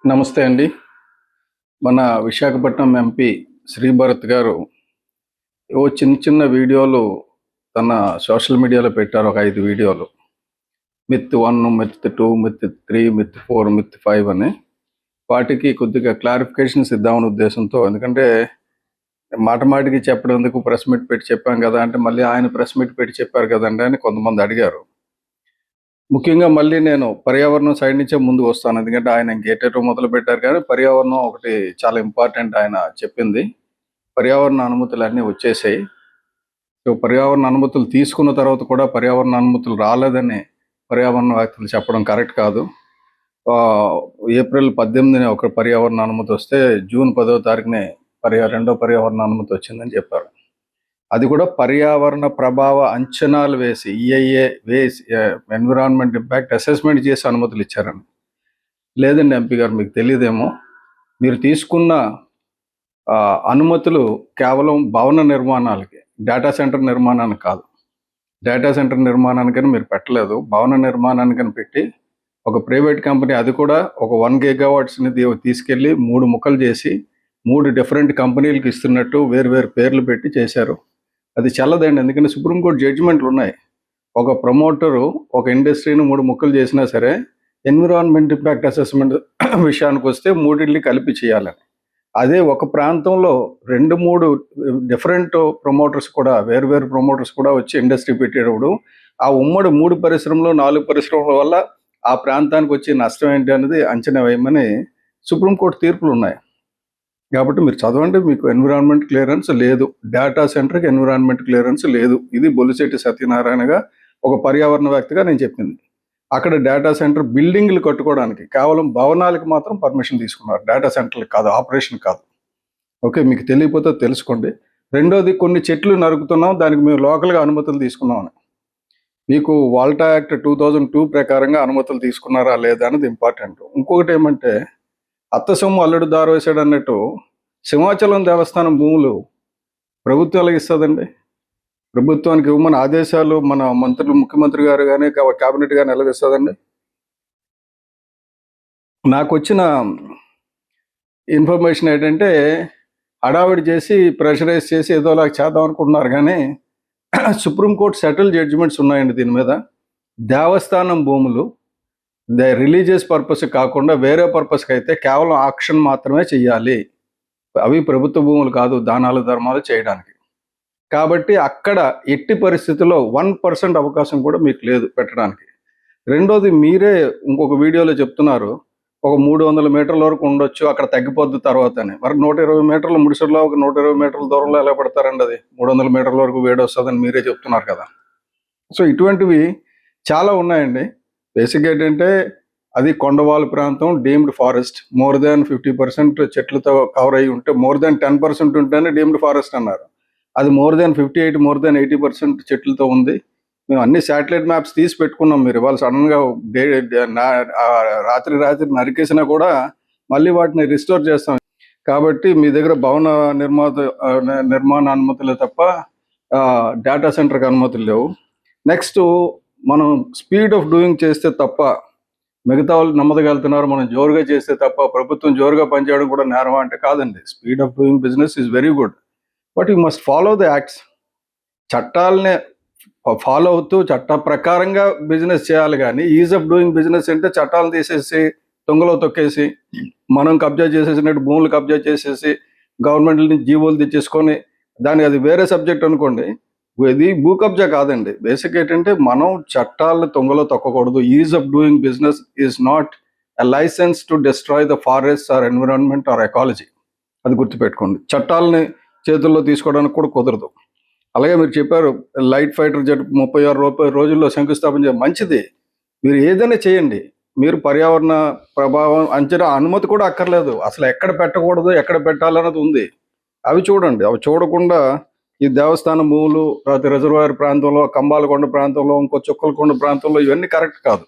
నమస్తే అండి. మన విశాఖపట్నం ఎంపీ శ్రీభరత్ గారు చిన్న చిన్న వీడియోలు తన సోషల్ మీడియాలో పెట్టారు. ఒక 5 వీడియోలు. Myth 1, myth 2, myth 3, myth 4, myth 5 అని. వాటికి కొద్దిగా క్లారిఫికేషన్స్ ఇద్దామనే ఉద్దేశంతో, ఎందుకంటే మాట మాటికి చెప్పడం ఎందుకు, ప్రెస్ మీట్ పెట్టి చెప్పాం కదా అంటే, మళ్ళీ ఆయన ప్రెస్ మీట్ పెట్టి చెప్పారు కదండి అని కొంతమంది అడిగారు. ముఖ్యంగా మళ్ళీ నేను పర్యావరణం సైడ్ నుంచే ముందుకు వస్తాను. ఎందుకంటే ఆయన ఇంకేటేటో మొదలు పెట్టారు, కానీ పర్యావరణం ఒకటి చాలా ఇంపార్టెంట్ ఆయన చెప్పింది. పర్యావరణ అనుమతులన్నీ వచ్చేసాయి. సో పర్యావరణ అనుమతులు తీసుకున్న తర్వాత కూడా పర్యావరణ అనుమతులు రాలేదని పర్యావరణ వ్యక్తులు చెప్పడం కరెక్ట్ కాదు. ఏప్రిల్ 18న ఒక పర్యావరణ అనుమతి వస్తే జూన్ 10వ తారీఖునే రెండో పర్యావరణ అనుమతి వచ్చిందని చెప్పారు. అది కూడా పర్యావరణ ప్రభావ అంచనాలు వేసి ఈఐఏ వేసి ఎన్విరాన్మెంట్ ఇంపాక్ట్ అసెస్మెంట్ చేసి అనుమతులు ఇచ్చారని. లేదండి ఎంపీ గారు, మీకు తెలియదేమో, మీరు తీసుకున్న అనుమతులు కేవలం భవన నిర్మాణాలకి, డేటా సెంటర్ నిర్మాణానికి కాదు. డేటా సెంటర్ నిర్మాణానికని మీరు పెట్టలేదు, భవన నిర్మాణానికని పెట్టి ఒక ప్రైవేట్ కంపెనీ, అది కూడా ఒక 1 GW తీసుకెళ్ళి 3 ముక్కలు చేసి 3 డిఫరెంట్ కంపెనీలకు ఇస్తున్నట్టు వేరు పేర్లు పెట్టి చేశారు. అది చల్లదండి. ఎందుకంటే సుప్రీంకోర్టు జడ్జిమెంట్లు ఉన్నాయి. ఒక ప్రమోటరు ఒక ఇండస్ట్రీని 3 ముక్కలు చేసినా సరే ఎన్విరాన్మెంట్ ఇంపాక్ట్ అసెస్మెంట్ విషయానికి వస్తే 3 కలిపి చేయాలని. అదే ఒక ప్రాంతంలో 2-3 డిఫరెంట్ ప్రమోటర్స్ కూడా, వేరు ప్రమోటర్స్ కూడా వచ్చి ఇండస్ట్రీ పెట్టేటప్పుడు ఆ ఉమ్మడి 3 పరిశ్రమలు 4 పరిశ్రమల వల్ల ఆ ప్రాంతానికి వచ్చే నష్టం ఏంటి అనేది అంచనా వేయమని సుప్రీంకోర్టు తీర్పులు ఉన్నాయి. కాబట్టి మీరు చదవండి. మీకు ఎన్విరాన్మెంట్ క్లియరెన్స్ లేదు, డేటా సెంటర్కి ఎన్విరాన్మెంట్ క్లియరెన్స్ లేదు. ఇది బొలిశెట్టి సత్యనారాయణగా ఒక పర్యావరణవేత్తగా నేను చెప్పింది. అక్కడ డేటా సెంటర్ బిల్డింగ్లు కట్టుకోవడానికి కేవలం భవనాలకు మాత్రం పర్మిషన్ తీసుకున్నారు, డేటా సెంటర్లకు కాదు, ఆపరేషన్ కాదు. ఓకే, మీకు తెలియకపోతే తెలుసుకోండి. రెండోది, కొన్ని చెట్లు నరుకుతున్నాం, దానికి మేము లోకల్గా అనుమతులు తీసుకున్నామని. మీకు వాల్టా యాక్ట్ 2002 ప్రకారంగా అనుమతులు తీసుకున్నారా లేదా అనేది ఇంపార్టెంట్. ఇంకొకటి ఏమంటే, అత్త సొమ్ము అల్లుడు దారు వేసాడు అన్నట్టు సింహాచలం దేవస్థానం భూములు ప్రభుత్వం ఎలాగ ఇస్తుందండి? ప్రభుత్వానికి ఇవ్వమని ఆదేశాలు మన మంత్రులు, ముఖ్యమంత్రి గారు కానీ కేబినెట్ కానీ ఎలాగిస్తుందండి? నాకు వచ్చిన ఇన్ఫర్మేషన్ ఏంటంటే, హడావిడి చేసి ప్రెషరైజ్ చేసి ఏదోలా చేద్దాం అనుకుంటున్నారు, కానీ సుప్రీంకోర్టు సెటిల్ జడ్జిమెంట్స్ ఉన్నాయండి దీని మీద. దేవస్థానం భూములు రిలీజియస్ పర్పస్ కాకుండా వేరే పర్పస్కి అయితే కేవలం ఆక్షన్ మాత్రమే చెయ్యాలి. అవి ప్రభుత్వ భూములు కాదు దానాలు ధర్మాలు చేయడానికి. కాబట్టి అక్కడ ఎట్టి పరిస్థితుల్లో 1% అవకాశం కూడా మీకు లేదు పెట్టడానికి. రెండోది, మీరే ఇంకొక వీడియోలో చెప్తున్నారు ఒక 300 మీటర్ల వరకు ఉండొచ్చు, అక్కడ తగ్గిపోద్ది తర్వాత అని. మరి 120 మీటర్ల ముడిసెల్లో ఒక 120 మీటర్ల దూరంలో ఎలా పెడతారండి? అది 300 మీటర్ల వరకు వేడి వస్తుందని మీరే చెప్తున్నారు కదా. సో ఇటువంటివి చాలా ఉన్నాయండి. బేసిక్ ఏంటంటే, అది కొండవాళ్ళ ప్రాంతం, డీమ్డ్ ఫారెస్ట్, మోర్ దాన్ 50% చెట్లతో కవర్ అయ్యి ఉంటే, మోర్ దాన్ 10% ఉంటేనే డీమ్డ్ ఫారెస్ట్ అన్నారు. అది మోర్ దాన్ 58, మోర్ దాన్ 80% చెట్లతో ఉంది. మేము అన్ని శాటిలైట్ మ్యాప్స్ తీసి పెట్టుకున్నాం. మీరు ఇవాళ సడన్గా రాత్రి నరికేసినా కూడా మళ్ళీ వాటిని రిస్టోర్ చేస్తాం. కాబట్టి మీ దగ్గర భవన నిర్మాణ అనుమతులే తప్ప డేటా సెంటర్కి అనుమతులు లేవు. నెక్స్ట్, మనం స్పీడ్ ఆఫ్ డూయింగ్ చేస్తే తప్ప, మిగతా వాళ్ళు నెమ్మదిగలుగుతున్నారు, మనం జోరుగా చేస్తే తప్ప ప్రభుత్వం జోరుగా పనిచేయడం కూడా నేరం అంటే కాదండి. Speed of doing business is very good, but you must follow the acts. చట్టాలనే ఫాలో అవుతూ చట్ట ప్రకారంగా బిజినెస్ చేయాలి. కానీ ఈజ్ ఆఫ్ డూయింగ్ బిజినెస్ అంటే చట్టాలు తీసేసి తొంగలో తొక్కేసి, మనం కబ్జా చేసేసినట్టు భూములు కబ్జా చేసేసి గవర్నమెంట్ నుంచి జీవోలు తెచ్చేసుకొని, దానికి అది వేరే సబ్జెక్ట్ అనుకోండి. ఇది భూ కబ్జా కాదండి. బేసిక్ ఏంటంటే, మనం చట్టాలను తొంగలో తొక్కకూడదు. Ease of doing business is not a licence to destroy the forest or environment or ecology. అది గుర్తుపెట్టుకోండి. చట్టాలని చేతుల్లో తీసుకోవడానికి కూడా కుదరదు. అలాగే మీరు చెప్పారు లైట్ ఫైటర్ జెట్ 36 రోజుల్లో శంకుస్థాపన చేయాలి, మంచిది. మీరు ఏదైనా చేయండి. మీరు పర్యావరణ ప్రభావం అంచనా అనుమతి కూడా అక్కర్లేదు. అసలు ఎక్కడ పెట్టకూడదు, ఎక్కడ పెట్టాలన్నది ఉంది. అవి చూడండి. అవి చూడకుండా ఈ దేవస్థానం భూములు, తర్వాత రిజర్వాయర్ ప్రాంతంలో, కంబాలకొండ ప్రాంతంలో, ఇంకో చుక్కలకొండ ప్రాంతంలో, ఇవన్నీ కరెక్ట్ కాదు.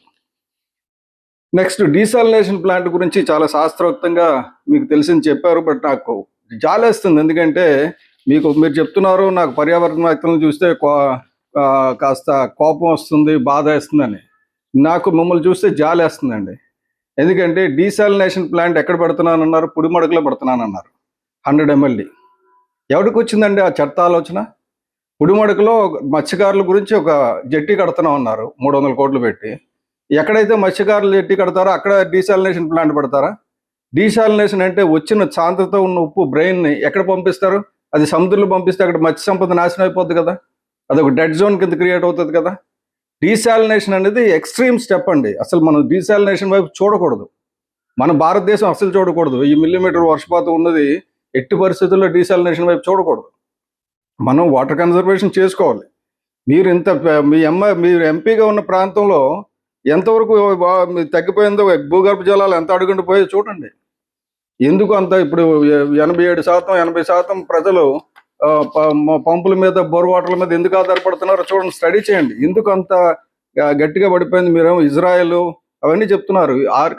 నెక్స్ట్, డీసాలినేషన్ ప్లాంట్ గురించి చాలా శాస్త్రోక్తంగా మీకు తెలిసింది చెప్పారు. బట్ నాకు జాలేస్తుంది. ఎందుకంటే మీరు చెప్తున్నారు నాకు పర్యావరణ వ్యక్తులను చూస్తే కాస్త కోపం వస్తుంది, బాధ వేస్తుందని. నాకు మిమ్మల్ని చూస్తే జాలేస్తుందండి. ఎందుకంటే డీసాలినేషన్ ప్లాంట్ ఎక్కడ పెడుతున్నానన్నారు, పుడిమడుగులో పెడుతున్నానన్నారు 100 ml. ఎవరికి వచ్చిందండి ఆ చెత్త ఆలోచన? పుడిమడుగులో మత్స్యకారుల గురించి ఒక జెట్టి కడుతున్నాం అన్నారు 300 కోట్లు పెట్టి. ఎక్కడైతే మత్స్యకారులు జెట్టి కడతారో అక్కడ డీసాలినేషన్ ప్లాంట్ పెడతారా? డీసాలినేషన్ అంటే వచ్చిన సాంద్రత ఉన్న ఉప్పు బ్రెయిన్ని ఎక్కడ పంపిస్తారు? అది సముద్రంలో పంపిస్తే అక్కడ మత్స్య సంపద నాశనం అయిపోద్ది కదా, అదొక డెడ్ జోన్ కింద క్రియేట్ అవుతుంది కదా. డీసాలినేషన్ అనేది ఎక్స్ట్రీమ్ స్టెప్ అండి. అసలు మనం డీసాలినేషన్ వైపు చూడకూడదు, మన భారతదేశం అసలు చూడకూడదు. ఈ మిల్లీమీటర్ వర్షపాతం ఉన్నది ఎట్టి పరిస్థితుల్లో డీసాలినేషన్ వైపు చూడకూడదు. మనం వాటర్ కన్జర్వేషన్ చేసుకోవాలి. మీరు మీరు ఎంపీగా ఉన్న ప్రాంతంలో ఎంతవరకు తగ్గిపోయిందో, భూగర్భ జలాలు ఎంత అడుగుండిపోయో చూడండి. ఎందుకు అంత ఇప్పుడు 87% 80% ప్రజలు పంపుల మీద, బోర్ వాటర్ల మీద ఎందుకు ఆధారపడుతున్నారో చూడండి, స్టడీ చేయండి. ఎందుకు అంత గట్టిగా పడిపోయింది? మీరేమో ఇజ్రాయెల్ అవన్నీ చెప్తున్నారు.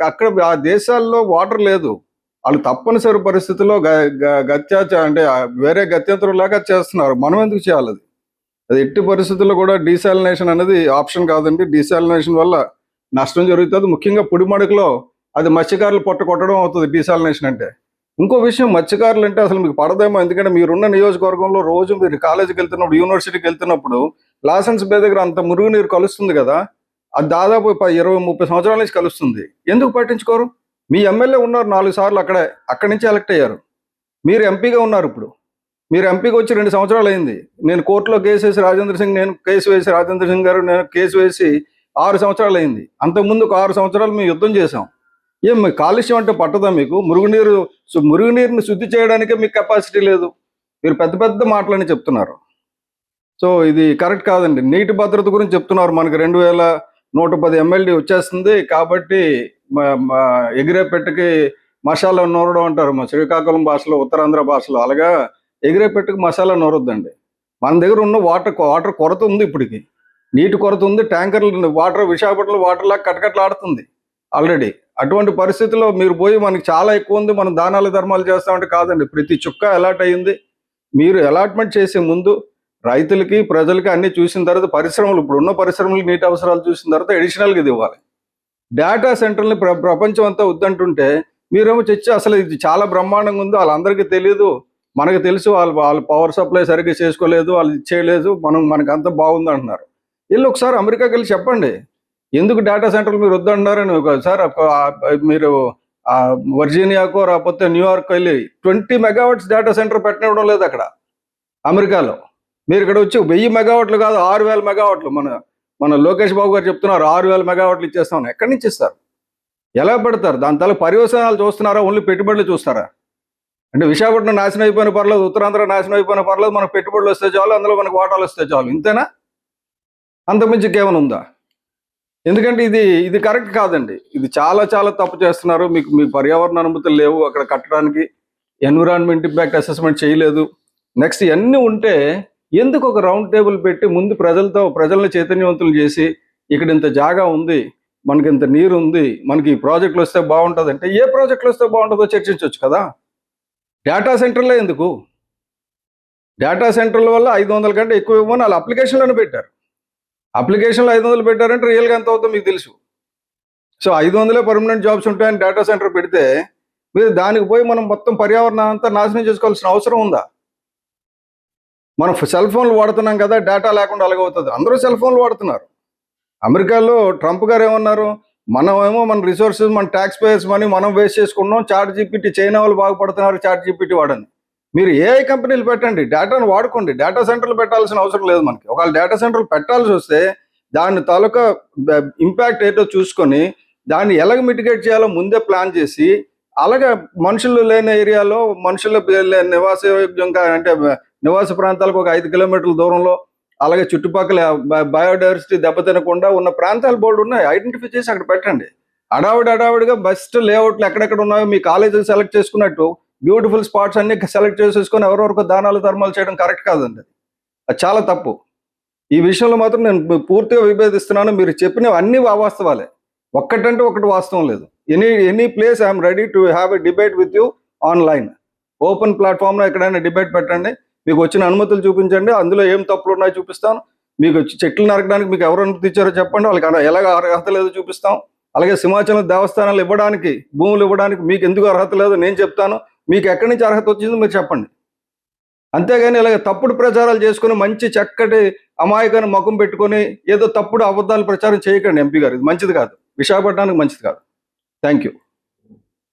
అక్కడ ఆ దేశాల్లో వాటర్ లేదు, వాళ్ళు తప్పనిసరి పరిస్థితుల్లో అంటే వేరే గత్యంతరం లాగా చేస్తున్నారు. మనం ఎందుకు చేయాలి? అది ఎట్టి పరిస్థితుల్లో కూడా డీసాలినేషన్ అనేది ఆప్షన్ కాదండి. డీసాలినేషన్ వల్ల నష్టం జరుగుతుంది. ముఖ్యంగా పుడిమడుగులో అది మత్స్యకారులు పొట్ట కొట్టడం అవుతుంది డీసాలినేషన్ అంటే. ఇంకో విషయం, మత్స్యకారులు అంటే అసలు మీకు పడదేమో, ఎందుకంటే మీరున్న నియోజకవర్గంలో రోజు మీరు కాలేజీకి వెళ్తున్నప్పుడు, యూనివర్సిటీకి వెళ్తున్నప్పుడు లాసెన్స్ బే దగ్గర అంత మురుగునీరు కలుస్తుంది కదా, అది దాదాపు 20-30 సంవత్సరాల నుంచి కలుస్తుంది. ఎందుకు పట్టించుకోరు? మీ ఎమ్మెల్యే ఉన్నారు 4 సార్లు అక్కడి నుంచి ఎలక్ట్ అయ్యారు. మీరు ఎంపీగా ఉన్నారు. ఇప్పుడు మీరు ఎంపీగా వచ్చి 2 సంవత్సరాలు అయింది. నేను కోర్టులో కేసు వేసి నేను రాజేంద్ర సింగ్ గారు కేసు వేసి 6 సంవత్సరాలు అయింది. అంతకుముందు ఒక 6 సంవత్సరాలు మేము యుద్ధం చేసాం. మీ కాలుష్యం అంటే పట్టదా మీకు? మురుగునీరుని శుద్ధి చేయడానికే మీకు కెపాసిటీ లేదు. మీరు పెద్ద పెద్ద మాటలని చెప్తున్నారు. సో ఇది కరెక్ట్ కాదండి. నీటి భద్రత గురించి చెప్తున్నారు. మనకి 2110 MLD వచ్చేస్తుంది కాబట్టి ఎగిరే పెట్టకి మసాలా నూరడం అంటారు మా శ్రీకాకుళం భాషలో, ఉత్తరాంధ్ర భాషలో. అలాగా ఎగిరే పెట్టకి మసాలా నూరొద్దండి. మన దగ్గర ఉన్న వాటర్ కొరత ఉంది. ఇప్పటికి నీటి కొరత ఉంది. ట్యాంకర్లు విశాఖపట్నంలో వాటర్ లాగా కటకట్లాడుతుంది ఆల్రెడీ. అటువంటి పరిస్థితుల్లో మీరు పోయి మనకి చాలా ఎక్కువ ఉంది, మనం దానాలు ధర్మాలు చేస్తామంటే కాదండి. ప్రతి చుక్క అలాట్ అయ్యింది. మీరు అలాట్మెంట్ చేసే ముందు రైతులకి, ప్రజలకి అన్ని చూసిన తర్వాత, పరిశ్రమలు, ఇప్పుడున్న పరిశ్రమలు నీటి అవసరాలు చూసిన తర్వాత అడిషనల్గా ఇది ఇవ్వాలి. డేటా సెంటర్ని ప్రపంచం అంతా వద్దంటుంటే మీరేమో తెచ్చి అసలు ఇది చాలా బ్రహ్మాండంగా ఉంది, వాళ్ళందరికీ తెలియదు, మనకు తెలుసు, వాళ్ళు పవర్ సప్లై సరిగ్గా చేసుకోలేదు, వాళ్ళు ఇచ్చేయలేదు, మనకు అంతా బాగుంది అంటున్నారు. వీళ్ళు ఒకసారి అమెరికాకి వెళ్ళి చెప్పండి ఎందుకు డేటా సెంటర్లు మీరు వద్దంటున్నారని. ఒకసారి మీరు వర్జీనియాకో రాకపోతే న్యూయార్క్ వెళ్ళి 20 MW డేటా సెంటర్ పెట్టనివ్వడం లేదు అక్కడ అమెరికాలో. మీరు ఇక్కడ వచ్చి 1000 మెగావాట్లు కాదు, 6000 మెగావాట్లు మన లోకేష్ బాబు గారు చెప్తున్నారు 6000 మెగావాట్లు ఇచ్చేస్తాం. ఎక్కడి నుంచి ఇస్తారు? ఎలా పెడతారు? దాని తల పర్యవసానాలు చూస్తున్నారా? ఓన్లీ పెట్టుబడులు చూస్తారా? అంటే విశాఖపట్నం నాశనం అయిపోయిన పర్లేదు, ఉత్తరాంధ్ర నాశనం అయిపోయిన పర్లేదు, మనకు పెట్టుబడులు వస్తే చాలు, అందులో మనకు వాటాలు వస్తే చాలు, ఇంతేనా? అంతకుమించి కేవలం ఉందా? ఎందుకంటే ఇది కరెక్ట్ కాదండి. ఇది చాలా చాలా తప్పు చేస్తున్నారు. మీ పర్యావరణ అనుమతులు లేవు అక్కడ కట్టడానికి, ఎన్విరాన్మెంట్ ఇంపాక్ట్ అసెస్మెంట్ చేయలేదు. నెక్స్ట్ ఇవన్నీ ఉంటే ఎందుకు ఒక రౌండ్ టేబుల్ పెట్టి ముందు ప్రజల్ని చైతన్యవంతులు చేసి, ఇక్కడ ఇంత జాగా ఉంది, మనకి ఇంత నీరు ఉంది, మనకి ఈ ప్రాజెక్టులు వస్తే బాగుంటుంది అంటే, ఏ ప్రాజెక్టులు వస్తే బాగుంటుందో చర్చించవచ్చు కదా. డేటా సెంటర్లే ఎందుకు? డేటా సెంటర్ల వల్ల 500 కంటే ఎక్కువ ఇవ్వమని వాళ్ళు అప్లికేషన్లోనే పెట్టారు. అప్లికేషన్లో 500 పెట్టారంటే రియల్గా ఎంత అవుతుందో మీకు తెలుసు. సో 500 పర్మనెంట్ జాబ్స్ ఉంటాయని డేటా సెంటర్ పెడితే మీరు దానికి పోయి మనం మొత్తం పర్యావరణం అంతా నాశనం చేసుకోవాల్సిన అవసరం ఉందా? మనం సెల్ ఫోన్లు వాడుతున్నాం కదా, డేటా లేకుండా అలాగవుతుంది. అందరూ సెల్ ఫోన్లు వాడుతున్నారు. అమెరికాలో ట్రంప్ గారు ఏమన్నారు? మన రిసోర్సెస్, మన ట్యాక్స్ పేయర్స్ మనీ మనం వేస్ట్ చేసుకుంటున్నాం, చాట్ జీపీటీ, చైనా వాళ్ళు బాగుపడుతున్నారు చాట్ జీపీటీ వాడని. మీరు ఏఐ కంపెనీలు పెట్టండి, డేటాను వాడుకోండి. డేటా సెంటర్లు పెట్టాల్సిన అవసరం లేదు మనకి. ఒకవేళ డేటా సెంటర్లు పెట్టాల్సి వస్తే దాని తాలూకా ఇంపాక్ట్ ఏంటో చూసుకొని దాన్ని ఎలాగ మిటిగేట్ చేయాలో ముందే ప్లాన్ చేసి, అలాగే మనుషులు లేని ఏరియాలో, మనుషుల నివాసయోగ్యంగా అంటే నివాస ప్రాంతాలకు ఒక 5 కిలోమీటర్ల దూరంలో, అలాగే చుట్టుపక్కల బయోడైవర్సిటీ దెబ్బతినకుండా ఉన్న ప్రాంతాలు బోర్డు ఉన్నాయి, ఐడెంటిఫై చేసి అక్కడ పెట్టండి. అడావిడిగా బెస్ట్ లేఅవుట్లు ఎక్కడెక్కడ ఉన్నాయో మీ కాలేజీలు సెలెక్ట్ చేసుకున్నట్టు బ్యూటిఫుల్ స్పాట్స్ అన్ని సెలెక్ట్ చేసేసుకొని ఎవరెవరికి దానాలు ధర్మాలు చేయడం కరెక్ట్ కాదండి. అది చాలా తప్పు. ఈ విషయంలో మాత్రం నేను పూర్తిగా విభేదిస్తున్నాను. మీరు చెప్పినవి అన్ని వాస్తవాలే, ఒక్కటంటే ఒకటి వాస్తవం లేదు. Any place I'm ready to have a debate with you online. Open ప్లాట్ఫామ్లో ఎక్కడైనా డిబేట్ పెట్టండి, మీకు వచ్చిన అనుమతులు చూపించండి, అందులో ఏం తప్పులు ఉన్నాయో చూపిస్తాను. మీకు చెట్లు నరకడానికి మీకు ఎవరు అనుమతి ఇచ్చారో చెప్పండి, వాళ్ళకి ఎలాగ అర్హత లేదో చూపిస్తాం. అలాగే సింహాచలం దేవస్థానాలు ఇవ్వడానికి, భూములు ఇవ్వడానికి మీకు ఎందుకు అర్హత లేదో నేను చెప్తాను. మీకు ఎక్కడి నుంచి అర్హత వచ్చిందో మీరు చెప్పండి. అంతేగాని ఇలాగ తప్పుడు ప్రచారాలు చేసుకుని మంచి చక్కటి అమాయకాన్ని ముఖం పెట్టుకొని ఏదో తప్పుడు అబద్ధాలు ప్రచారం చేయకండి ఎంపీ గారు. ఇది మంచిది కాదు, విశాఖపట్నానికి మంచిది కాదు. Thank you.